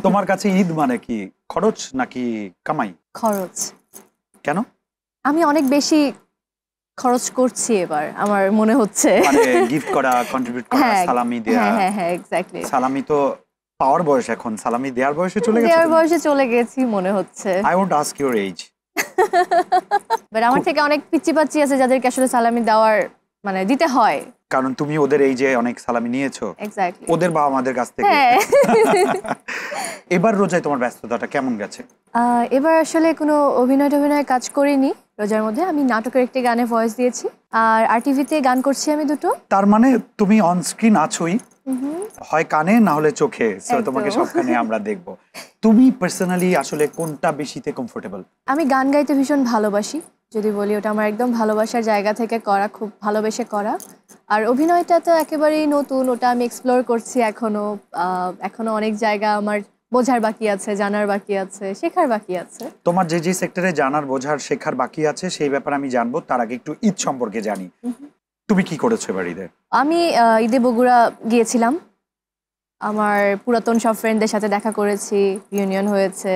তোমার কাছে ঈদ মানে কি খরচ নাকি কামাই? খরচ। কেন? আমি অনেক বেশি খরচ করছি এবার, আমার মনে হচ্ছে। মানে গিফট করা, কন্ট্রিবিউট করা, হ্যাঁ সালামি দেয়া। হ্যাঁ এক্স্যাক্টলি। সালামি তো পাওয়ার বয়স, এখন সালামি দেওয়ার বয়সে চলে গেছে দেওয়ার তুমি। বয়সে চলে গেছি মনে হচ্ছে। I won't ask your age. But আমার থেকে অনেক পিচ্চি পাচ্চি আছে যাদেরকে আসলে সালামি দেওয়ার মানে দিতে হয়। কারণ তুমি ওদের এই যে অনেক সালামি নিয়েছো এক্স্যাক্টলি ওদের বাবা মাদের কাছ থেকে। হ্যাঁ। এবার রোজায় তোমার ব্যস্ততাটা কেমন গেছে? এবার আসলে কোনো অভিনয় কাজ করিনি রোজার মধ্যে। আমি নাটকের একটি গানে ভয়েস দিয়েছি, আর টিভিতে গান করছি আমি দুটো। তার মানে তুমি অন স্ক্রিন আছোই, হয় কানে না হলে চোখে, সো একদম। তোমাকে সবখানে আমরা দেখব। তুমি পার্সোনালি আসলে কোনটা বেশিতে কমফোর্টেবল? আমি গান গাইতে ভীষণ ভালোবাসি, যদি বলি ওটা আমার একদম ভালোবাসার জায়গা থেকে করা, খুব ভালোবেসে করা। আর অভিনয়টা তো একেবারেই নতুন, ওটা আমি এক্সপ্লোর করছি এখনো অনেক জায়গা আমার বোঝার বাকি আছে, জানার বাকি আছে, শেখার বাকি আছে। তোমার যে যে সেক্টরে জানার, বোঝার, শেখার বাকি আছে সেই ব্যাপারে আমি জানবো। তার আগে একটু ঈদ সম্পর্কে জানি। তুমি কি করেছো এবার ঈদে? আমি ঈদে বগুড়া গিয়েছিলাম, আমার পুরাতন সব ফ্রেন্ডদের সাথে দেখা করেছি, রিউনিয়ন হয়েছে,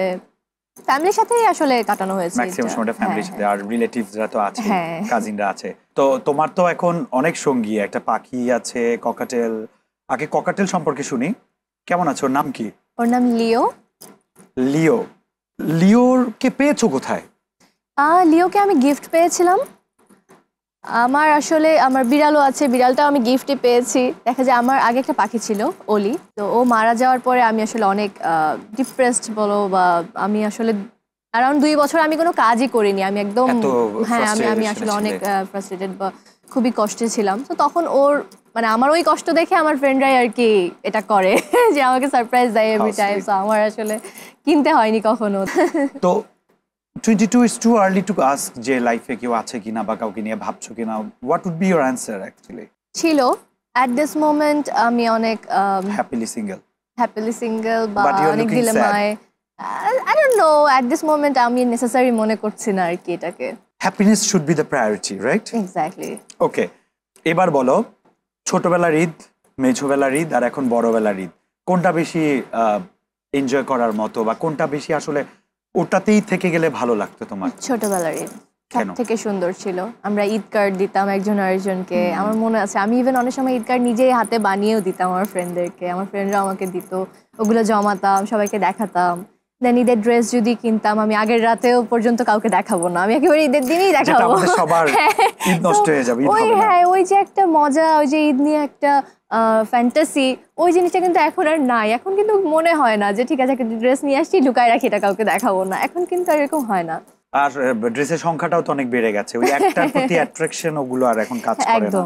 ফ্যামিলির সাথেই আসলে কাটানো হয়েছে। ম্যাক্সিমাম সময়টা ফ্যামিলির সাথে, আর রিলেটিভসরা তো আছে, হ্যাঁ। কাজিনরা আছে। তো তোমার তো এখন অনেক সঙ্গী, একটা পাখি আছে, ককাটেল। আগে ককাটেল সম্পর্কে শুনি, কেমন আছে? ওর নাম কি? ওর নাম লিও। লিও। লিওরকে পেয়েছো কোথায়? লিওকে আমি গিফট পেয়েছিলাম। আমার বিড়ালও আছে, বিড়ালটাও আমি গিফটে পেয়েছি। দেখা যায় আমার আগে একটা পাখি ছিল অলি, তো ও মারা যাওয়ার পরে আমি আসলে অনেক ডিপ্রেসড বলো, বা আমি আসলে অ্যারাউন্ড 2 বছর আমি কোনো কাজই করিনি, আমি একদম হ্যাঁ আমি আসলে অনেক ফ্রাস্ট্রেটেড বা খুবই কষ্টে ছিলাম। তো তখন ওর মানে আমার ওই কষ্ট দেখে আমার ফ্রেন্ডরাই আর কি এটা করে যে আমাকে সারপ্রাইজ দেয় এভরি টাইম। তো আমার আসলে কিনতে হয়নি কখনো। তো 22 is too early to ask যে লাইফে কেউ আছে কিনা বা কাউকে নিয়ে ভাবছো কিনা। What would be your answer actually? ছিল at this moment আমি অনেক হ্যাপিলি সিঙ্গেল বা অনেক দিলেমায়। I don't know, at this moment আমি নেসেসারি মনে করছি না আর কি এটাকে। Happiness should be the priority, right? Exactly. Okay, এবার বলো, ছোটবেলার ঈদ, মেঝোবেলার ঈদ আর এখন বড়বেলার ঈদ, কোনটা বেশি এনজয় করার মতো, বা কোনটা বেশি আসলে ওটাতেই থেকে গেলে ভালো লাগতো তোমার? ছোটবেলার ঈদ সব থেকে সুন্দর ছিল। আমরা ঈদ কার্ড দিতাম একজন আরেকজনকে, আমার মনে আছে আমি ইভেন অনেক সময় ঈদ কার্ড নিজেই হাতে বানিয়েও দিতাম আমার ফ্রেন্ডদেরকে, আমার ফ্রেন্ডরা আমাকে দিত, ওগুলো জমাতাম, সবাইকে দেখাতাম। দেন ঈদের ড্রেস যদি কিনতাম, আমি আগের রাতেও পর্যন্ত কাউকে দেখাবো না, আমি একেবারে ঈদের দিনই দেখাবো। ওই যে একটা মজা, ওই যে ঈদ নিয়ে একটা ফ্যান্টাসি, ওই জিনিসটা কিন্তু এখন আর নাই। এখন কিন্তু মনে হয় না যে ঠিক আছে একটা ড্রেস নিয়ে আসছি লুকায় রাখি, এটা কাউকে দেখাবো না, এখন কিন্তু আর এরকম হয় না। আর ড্রেসের সংখ্যাটাও তো অনেক বেড়ে গেছে, ওই একটার প্রতি অ্যাট্রাকশন ওগুলো আর এখন কাজ করে না।